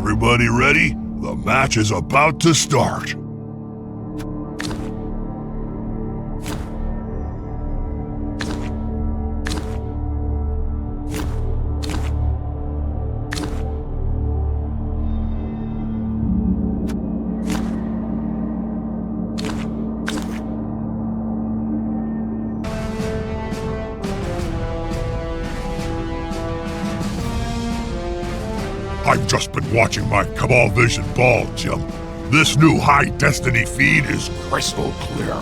Everybody ready? The match is about to start. I've just been watching my Cabal Vision ball, Jim. This new High Destiny feed is crystal clear.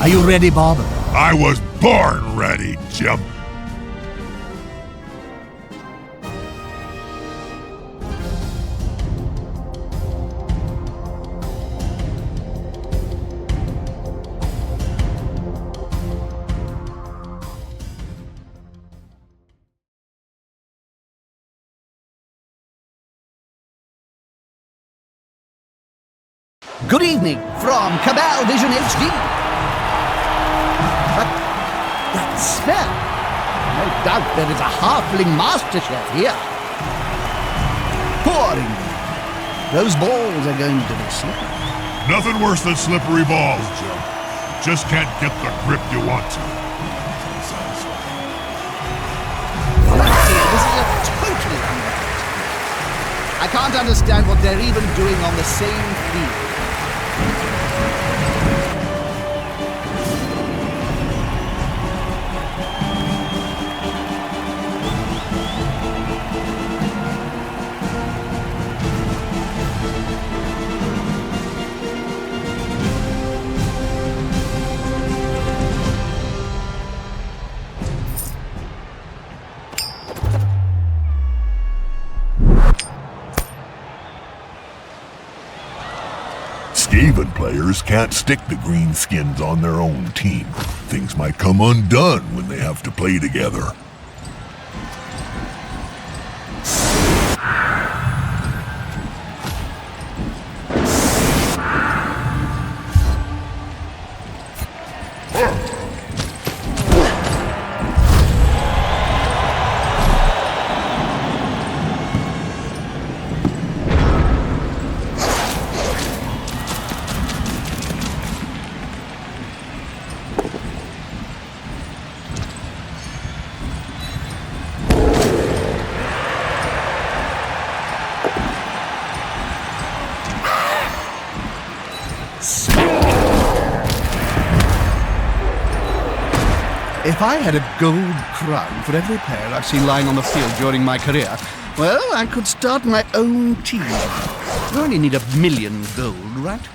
Are you ready, Bob? I was born ready, Jim. Good evening from Cabal Vision HD. But that smell. No doubt there is a halfling master chef here. Pouring. Those balls are going to be slippery. Nothing worse than slippery balls, Jim. Just can't get the grip you want to. This is a totally unreal. I can't understand what they're even doing on the same field. Skaven players can't stick the greenskins on their own team. Things might come undone when they have to play together. If I had a gold crown for every player I've seen lying on the field during my career, well, I could start my own team. You only need 1 million gold, right?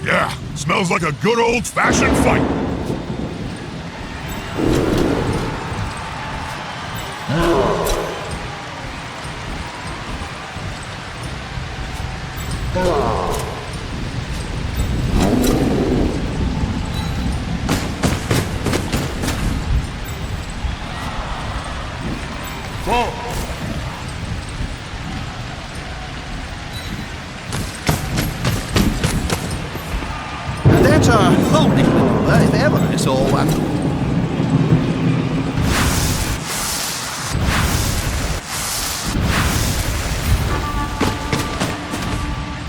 Yeah, smells like a good old-fashioned fight. Go! That's a holy maneuver, if ever I saw one.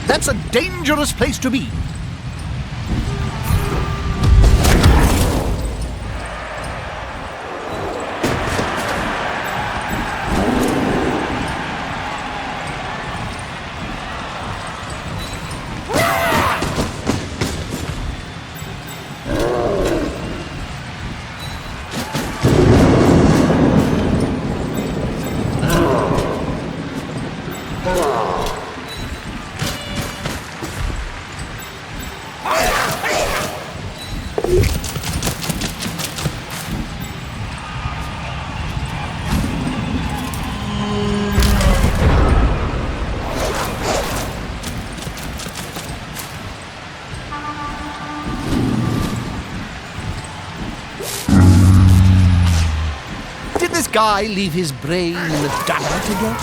That's a dangerous place to be. Did this guy leave his brain in the desert again?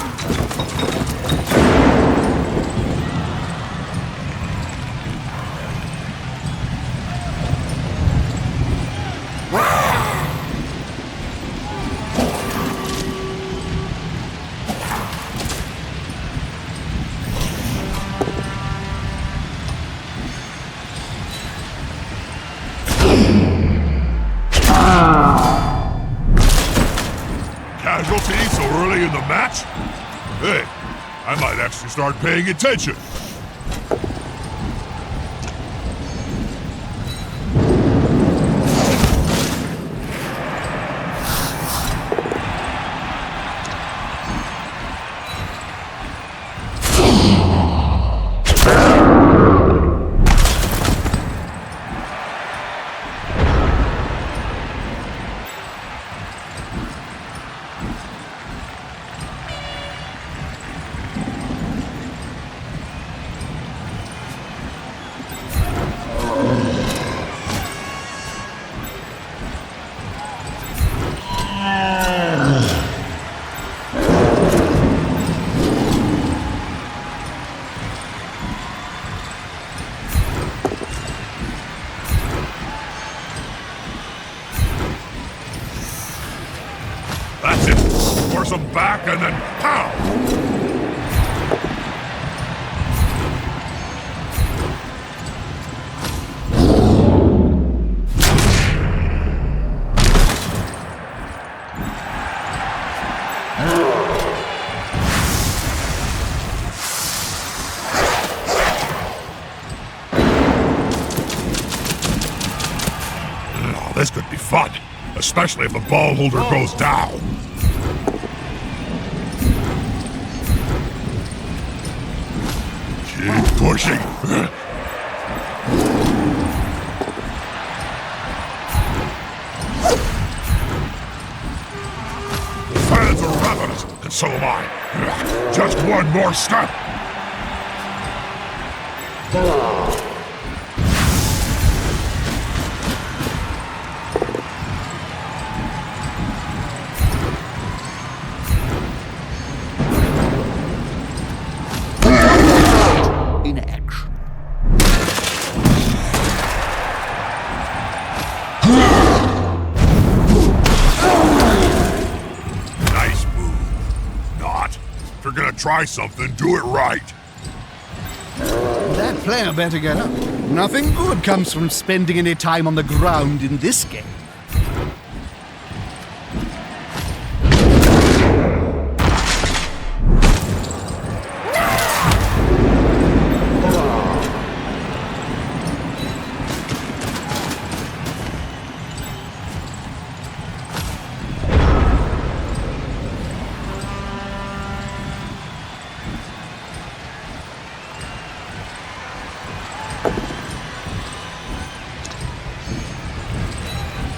Casualty so early in the match? Hey, I might actually start paying attention. That's it. Force them back and then pow! Oh, this could be fun. Especially if the ball holder goes down. Keep pushing. The fans are ravenous, and so am I. Just one more step. In action. Nice move. Not. If you're gonna try something, do it right. That player better get up. Nothing good comes from spending any time on the ground in this game.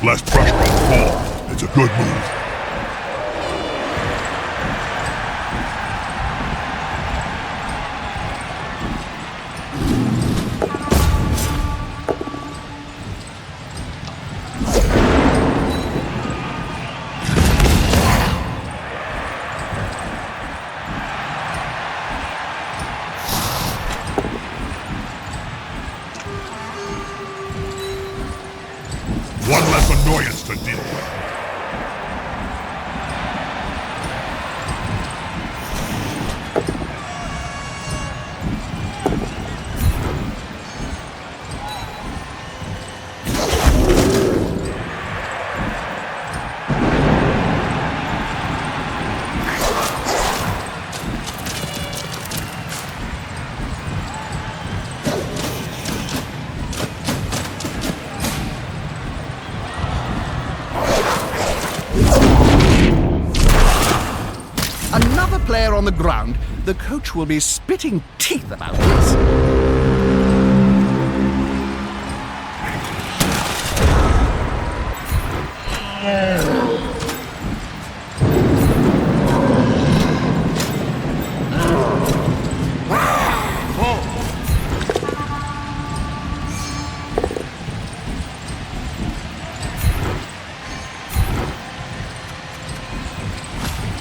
Less pressure on the ball. It's a good move. player on the ground, the coach will be spitting teeth about this.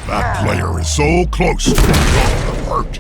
That player is so close to getting hurt.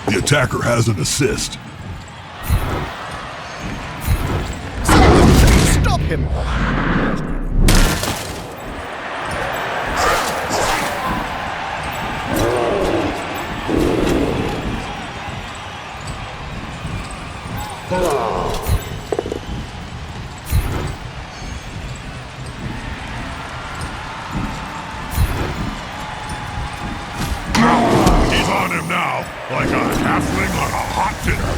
The attacker has an assist. Stop him! He's on him now, like a halfling on a hot dinner.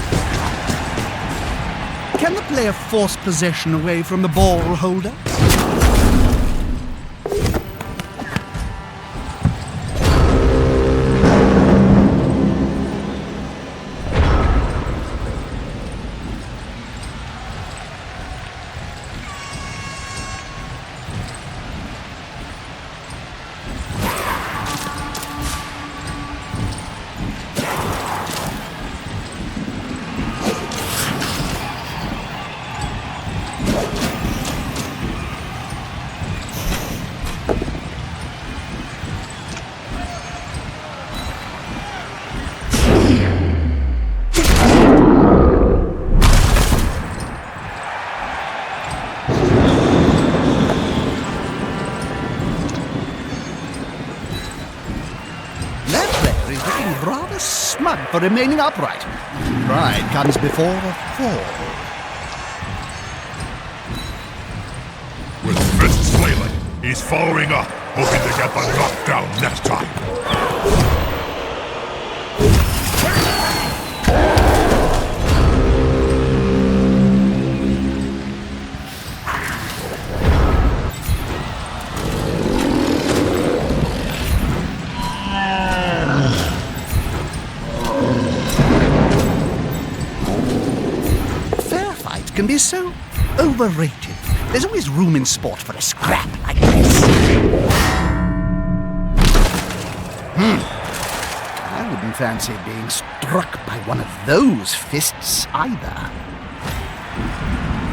Can the player force possession away from the ball holder? That player is looking rather smug for remaining upright. Pride comes before a fall. With fists flailing, he's following up, hoping to get the knockdown next time. Can be so overrated. There's always room in sport for a scrap like this. I wouldn't fancy being struck by one of those fists either.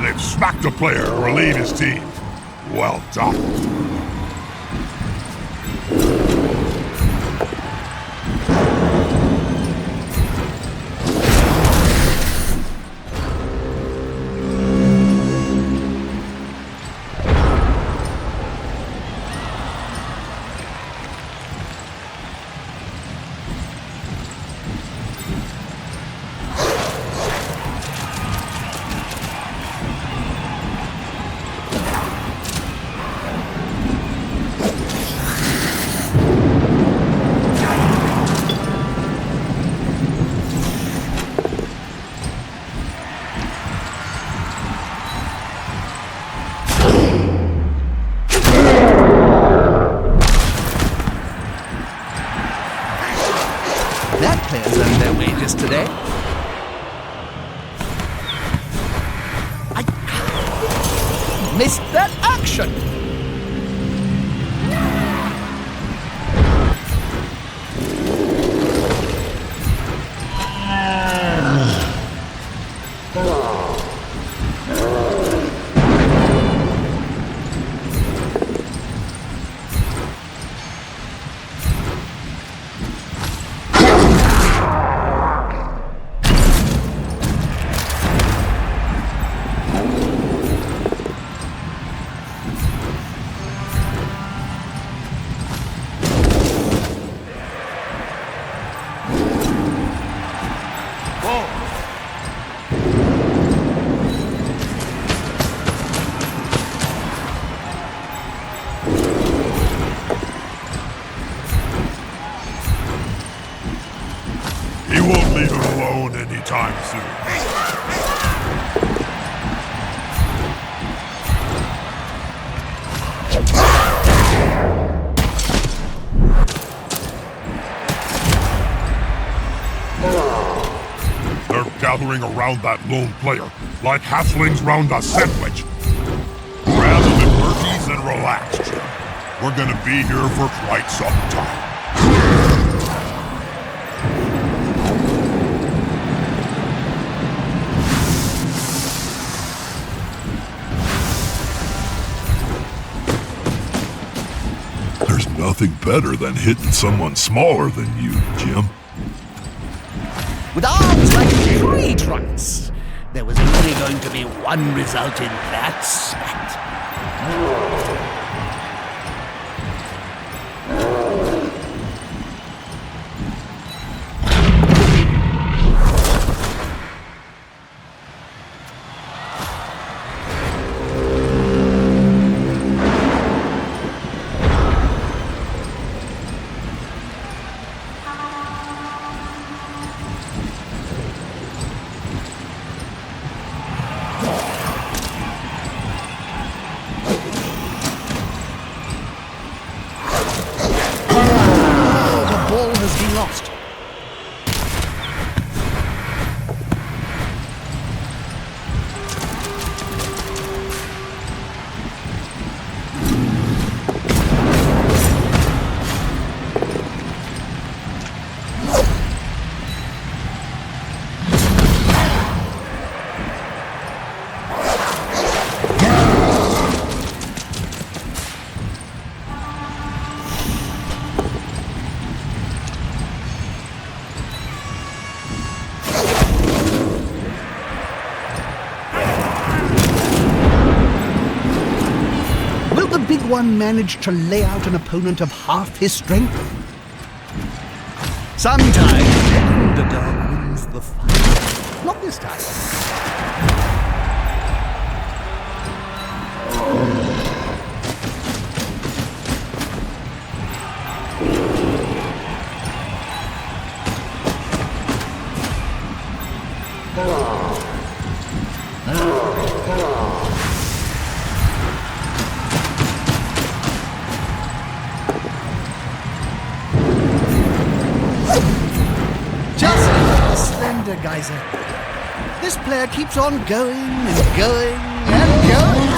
They've smacked a player to relieve his team. Well done. That player's earned their wages today. I missed that action! leave him alone anytime soon. They're gathering around that lone player, like halflings round a sandwich. Grab them in Murphy's and relax, Jim. We're gonna be here for quite some time. There's nothing better than hitting someone smaller than you, Jim. With arms like tree trunks, there was only going to be one result in that spat. Lost. One managed to lay out an opponent of half his strength? Sometimes the underdog wins the fight. Not this time. Geyser. This player keeps on going and going and going.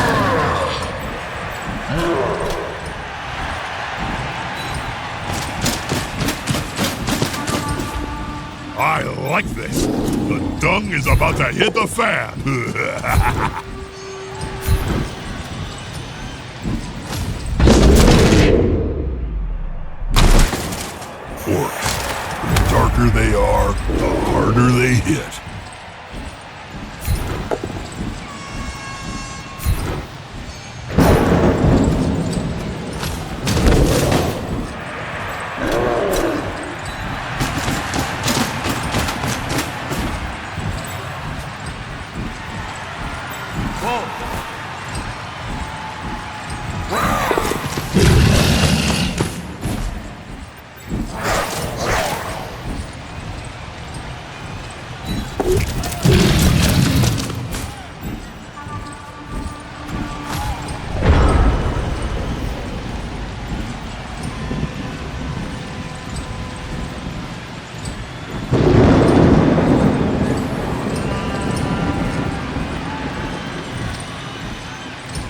I like this. The dung is about to hit the fan. Orcs. The darker they are, the harder they hit.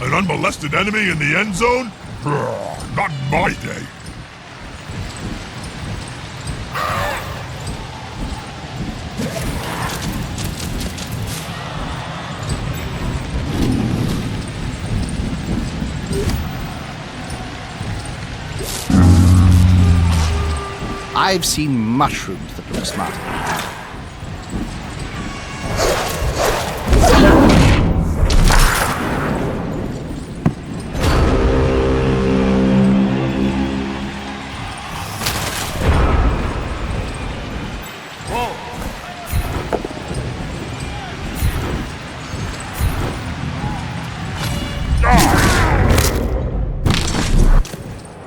An unmolested enemy in the end zone? Not my day. I've seen mushrooms that look smarter than that.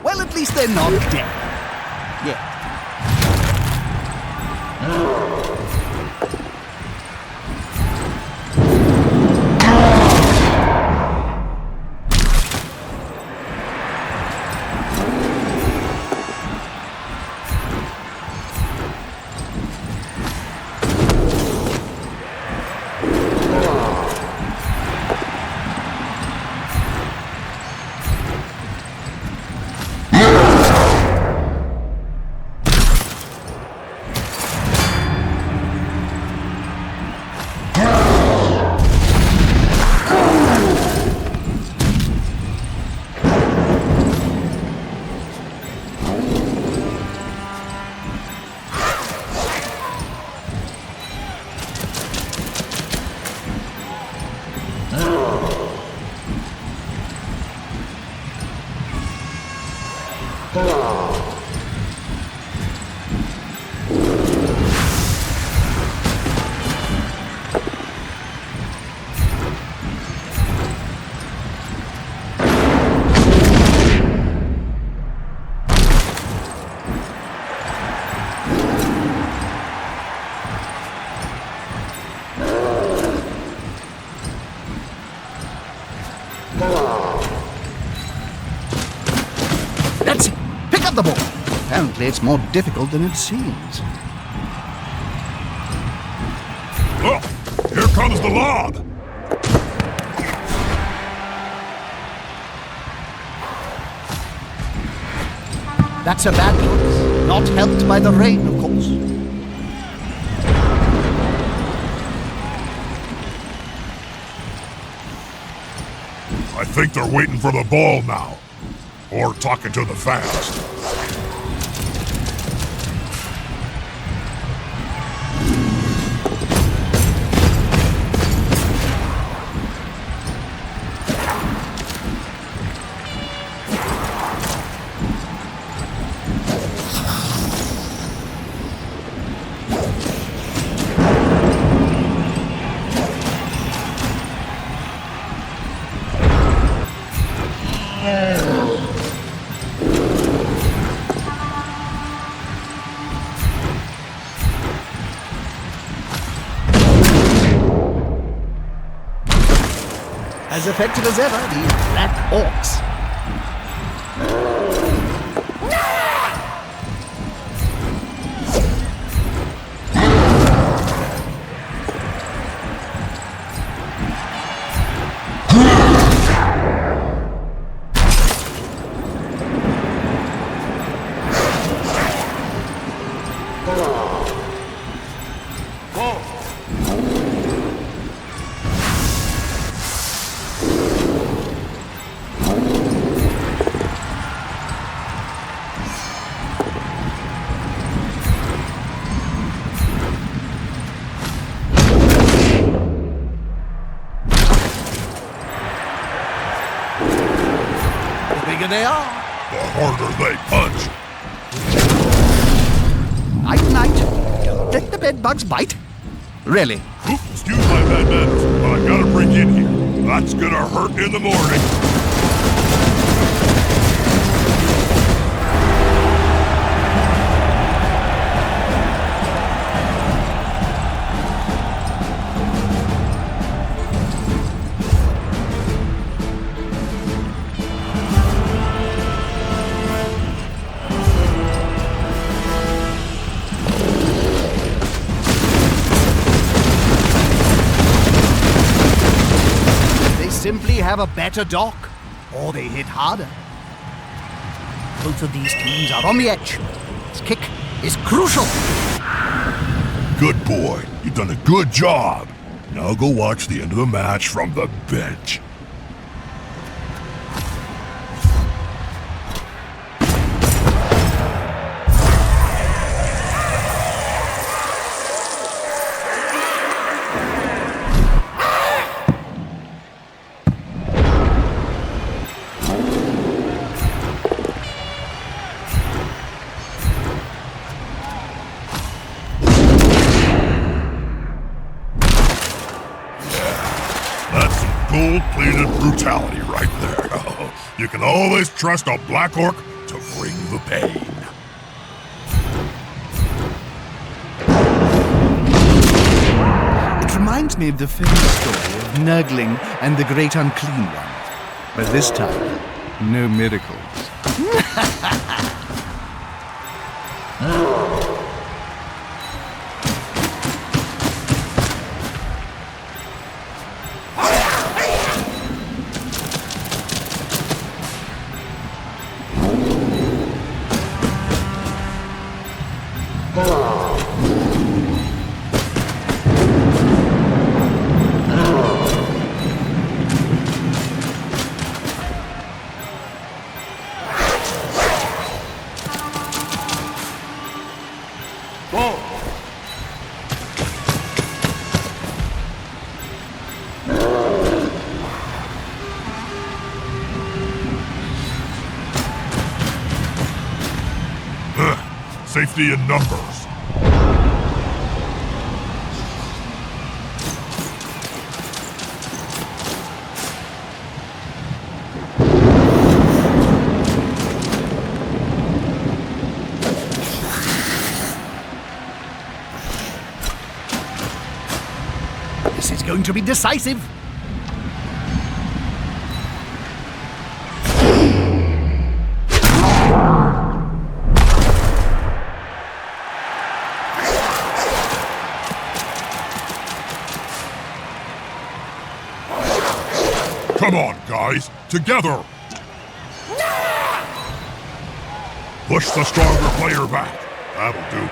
Well, at least they're not dead. Yeah. Apparently it's more difficult than it seems. Oh, here comes the log! That's a bad choice. Not helped by the rain, of course. I think they're waiting for the ball now. Or talking to the fans. As effective as ever, these black orcs. They are. The harder they punch. Night, night. Don't let the bed bugs bite. Really? Oop, excuse my bad manners, but I gotta break in here. That's gonna hurt in the morning. Simply have a better dock, or they hit harder. Both of these teams are on the edge. This kick is crucial. Good boy. You've done a good job. Now go watch the end of the match from the bench. Gold-plated brutality right there. You can always trust a Black Orc to bring the pain. It reminds me of the famous story of Nurgling and the Great Unclean One. But this time, no miracles. Safety in numbers. This is going to be decisive. Come on, guys, together! Push the stronger player back. That'll do.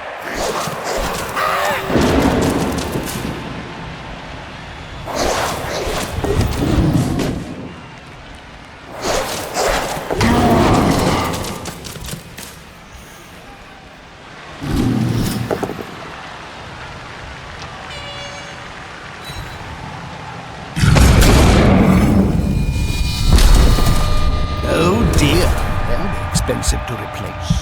Oh dear, they'll be expensive to replace.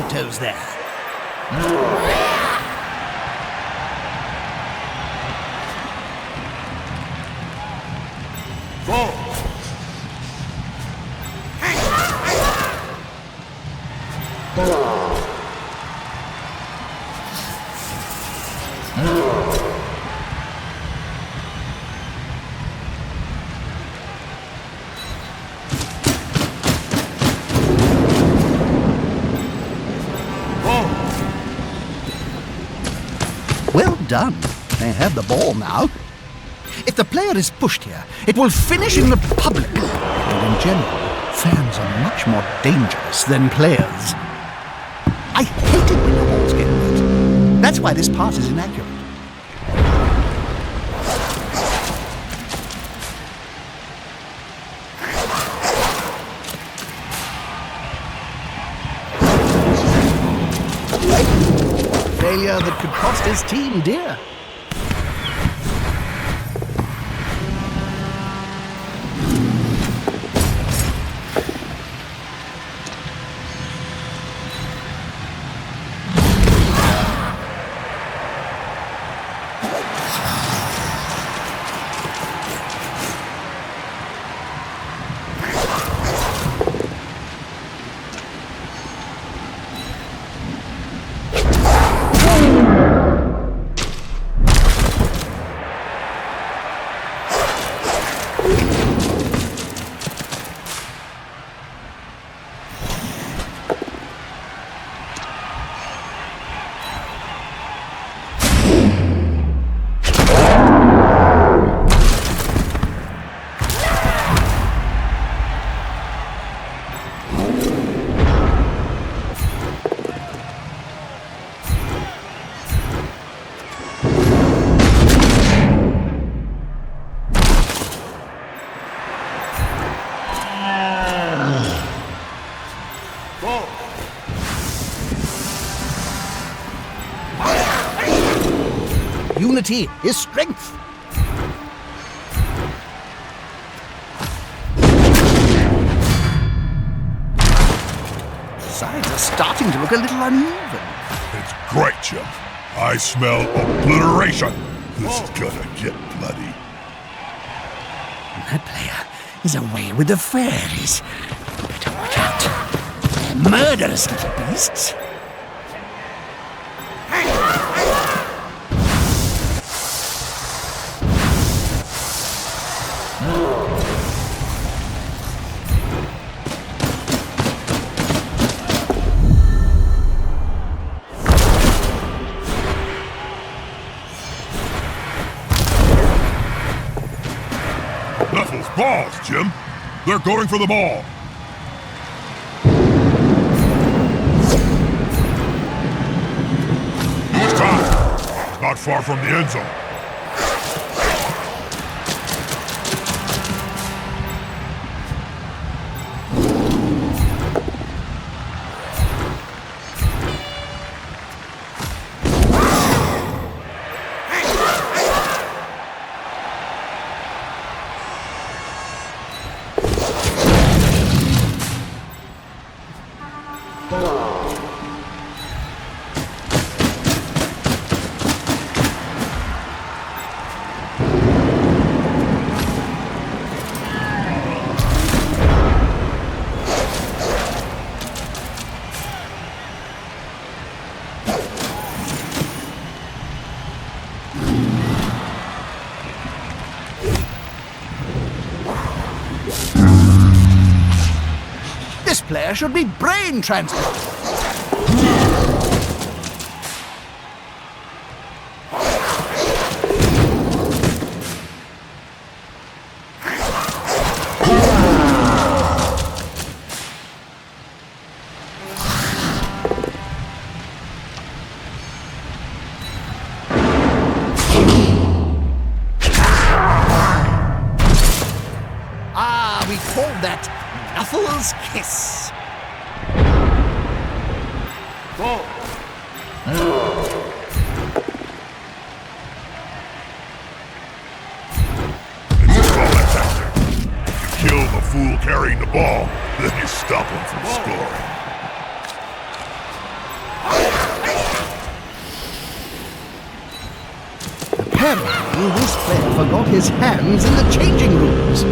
Toes there. Well done. They have the ball now. If the player is pushed here, it will finish in the public. And in general, fans are much more dangerous than players. I hate it when the balls get hurt. That's why this pass is inaccurate. Failure that could cost his team dear. Unity is strength. Sides are starting to look a little uneven. It's great, Jim. I smell obliteration. This is gonna get bloody. That player is away with the fairies. Better watch out. They're murderous little beasts. Balls, Jim. They're going for the ball. It's time. Not far from the end zone. This player should be brain transplanted. We call that Knuffles' Kiss. It's a solid tactic. If you kill the fool carrying the ball, then you stop him from scoring. Apparently, this player forgot his hands in the changing rooms.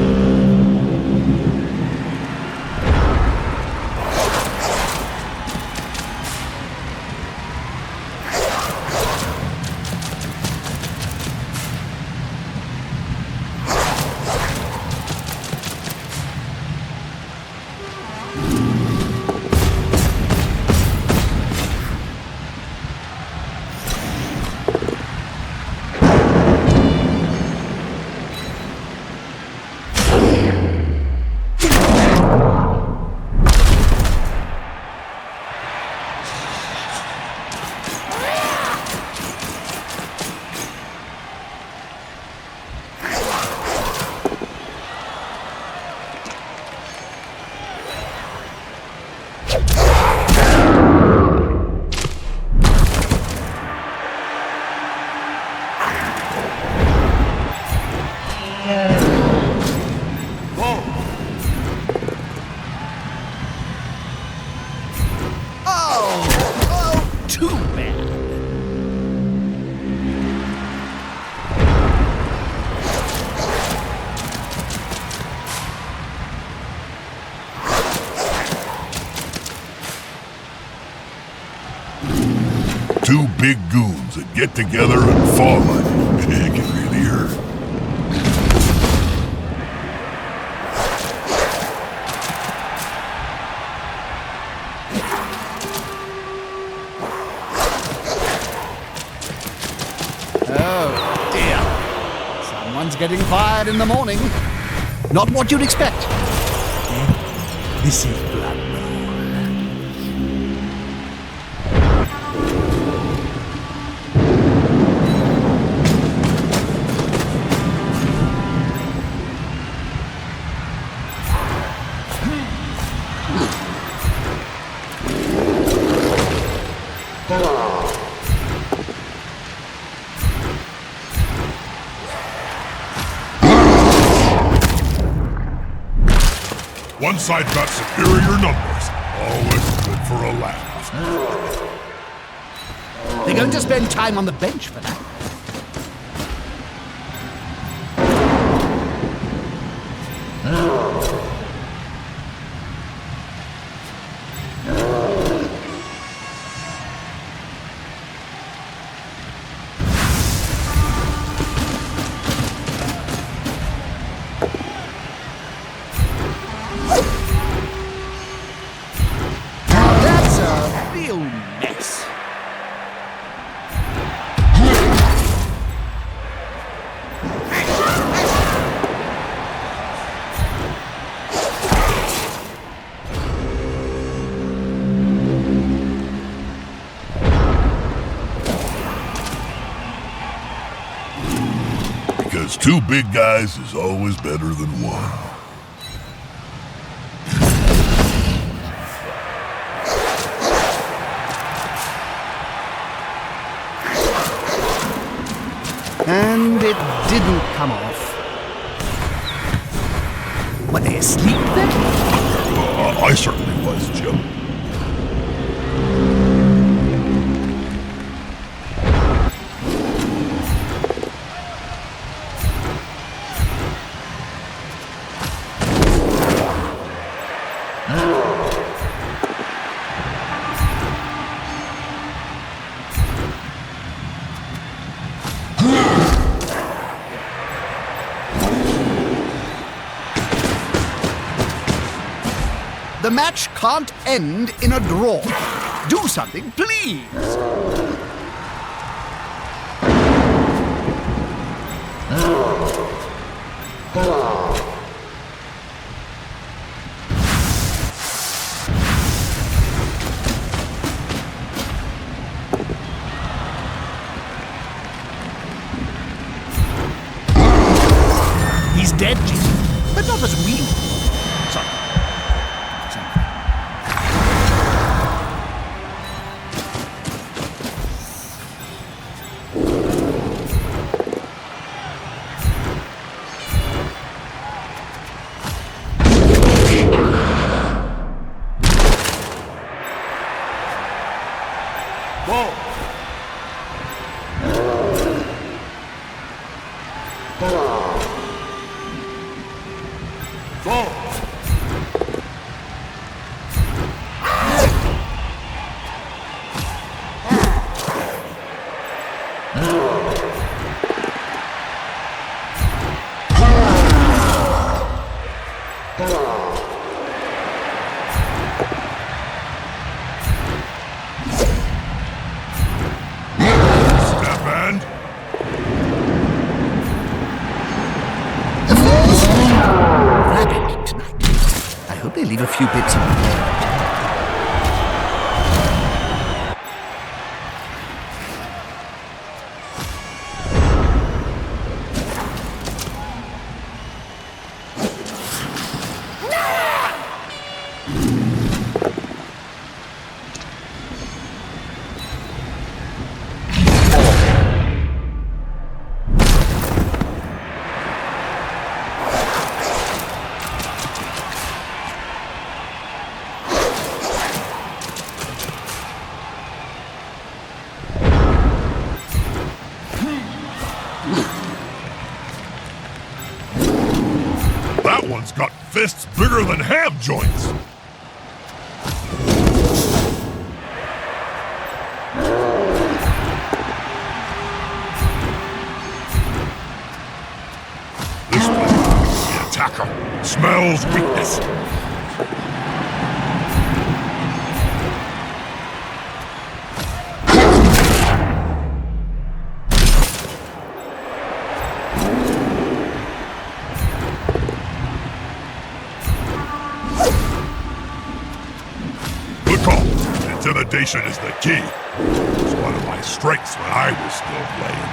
Too bad. Two big goons that get together and fall on it. It can really hurt. Oh, dear. Someone's getting fired in the morning. Not what you'd expect. This is blood. One side got superior numbers. Always good for a laugh. They're going to spend time on the bench for that. That's a real mess. Because two big guys is always better than one. And it didn't come off. Were they asleep then? I certainly was, Jim. The match can't end in a draw. Do something, please! He's dead, Jim, but not as we know. Sorry. They leave a few bits in the air. That one's got fists bigger than ham joints. This one, the attacker, smells weakness. Intimidation is the key. It was one of my strengths when I was still playing.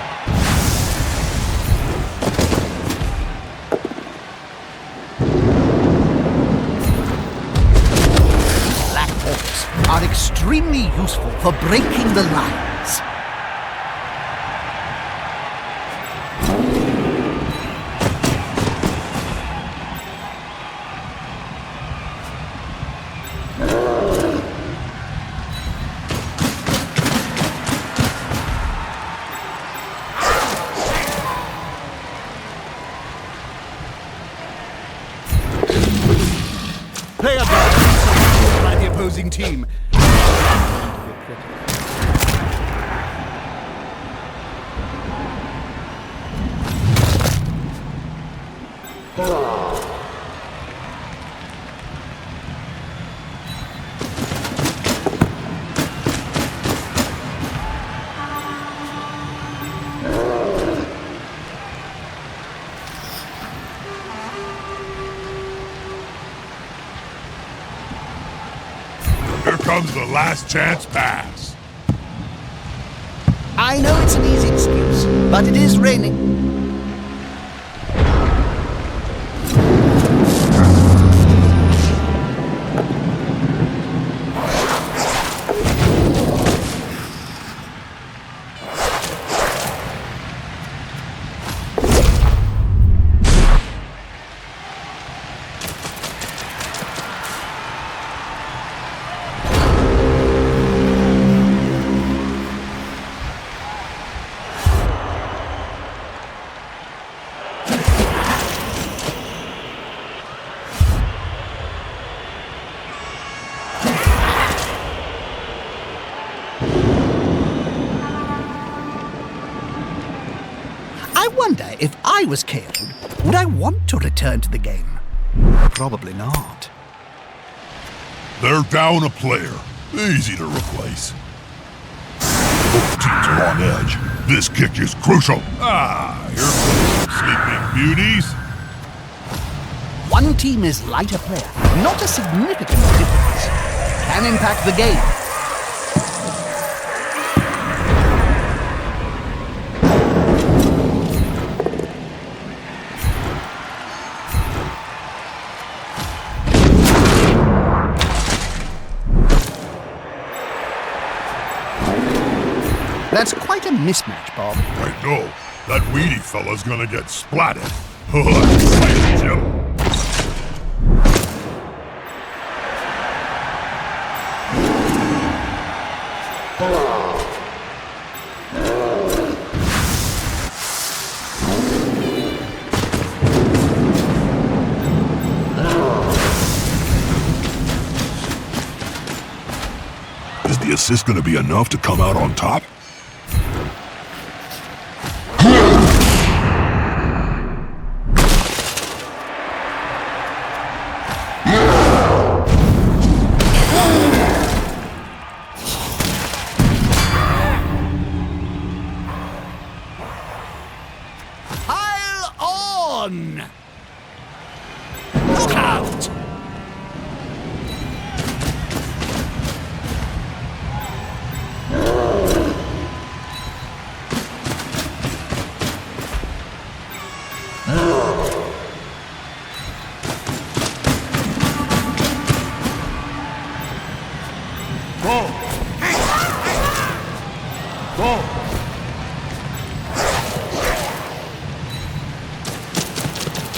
Black Hawks are extremely useful for breaking the lines. Player down by the opposing team. Here comes the last chance pass. I know it's an easy excuse, but it is raining. wonder, if I was KO'd, would I want to return to the game? Probably not. They're down a player. Easy to replace. Both teams are on edge. This kick is crucial. Here comes sleeping beauties. One team is lighter player, not a significant difference. Can impact the game. That's quite a mismatch, Bob. I know. That weedy fella's gonna get splatted. Excited, Jim. Is the assist gonna be enough to come out on top? Look out!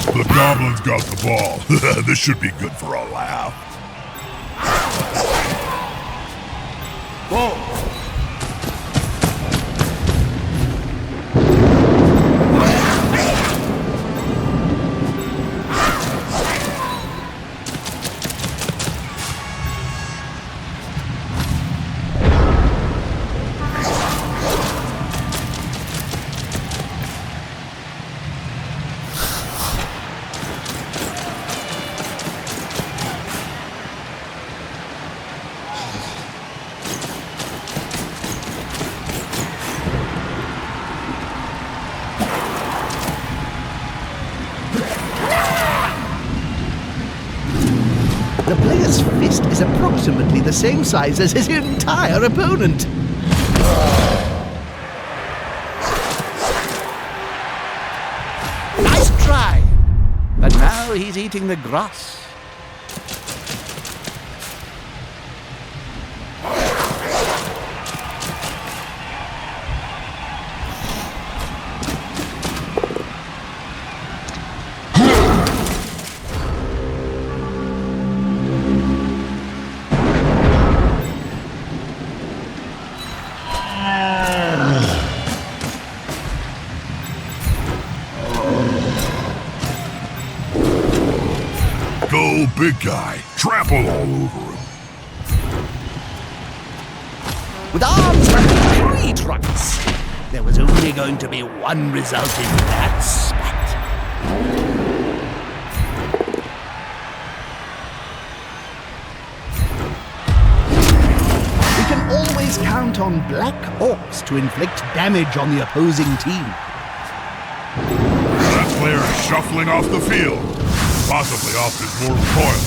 The Goblins got the ball. This should be good for a laugh. The player's fist is approximately the same size as his entire opponent. Nice try! But now he's eating the grass. Go, big guy. Trample all over him. With arms like tree trunks, there was only going to be one result in that spat. We can always count on black orcs to inflict damage on the opposing team. That player is shuffling off the field. Possibly off his mortal coil.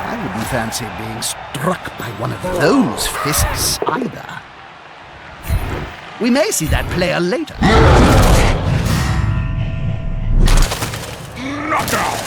I wouldn't fancy being struck by one of those fists either. We may see that player later. Knockout!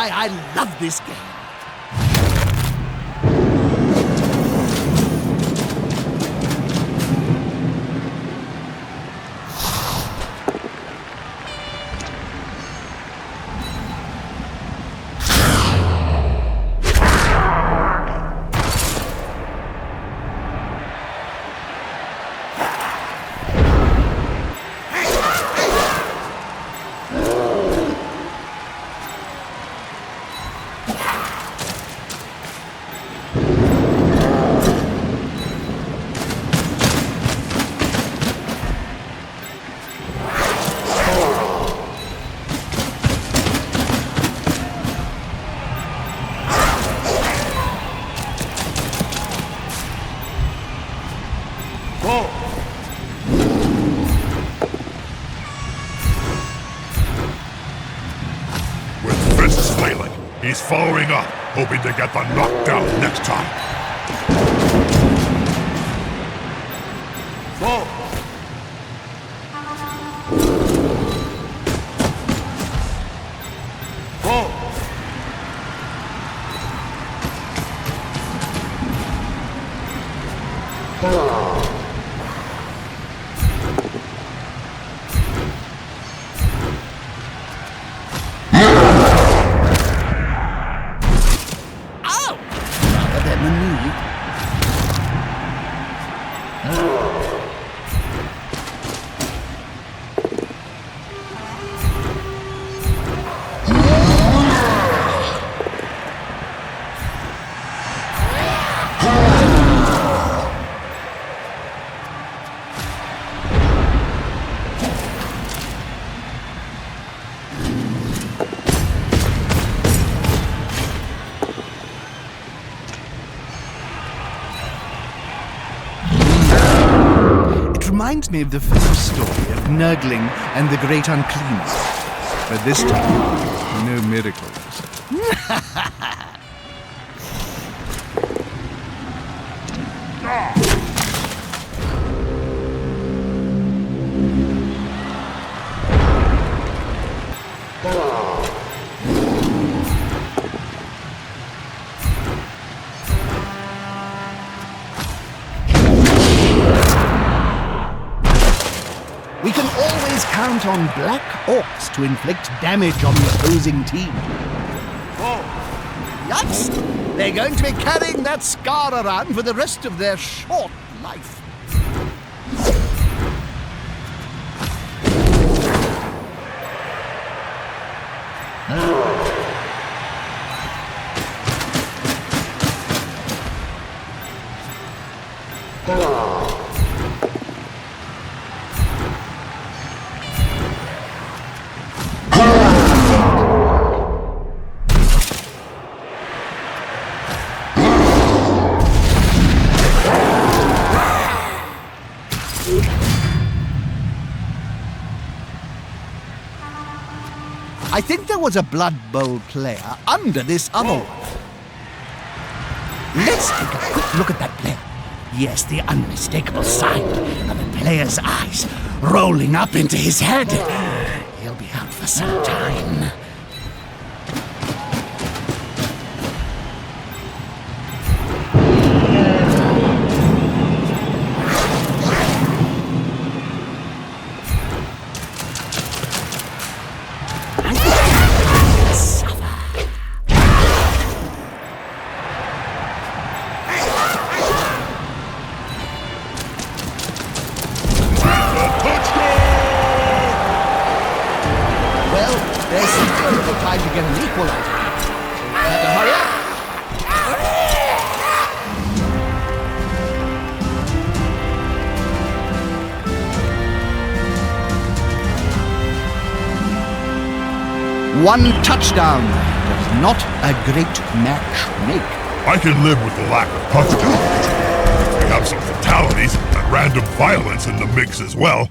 why I love this game. With fists flailing, he's following up, hoping to get the knockdown next time. Reminds me of the first story of Nurgling and the Great Uncleanness. But this time, no miracles. We can always count on black orcs to inflict damage on the opposing team. Yikes! They're going to be carrying that scar around for the rest of their short life. I think there was a Blood Bowl player under this other one. Let's take a quick look at that player. Yes, the unmistakable sign of a player's eyes rolling up into his head. He'll be out for some time. There's still a little time to get an equalizer. Have to hurry up. One touchdown does not a great match make. I can live with the lack of touchdowns. We have some fatalities and random violence in the mix as well.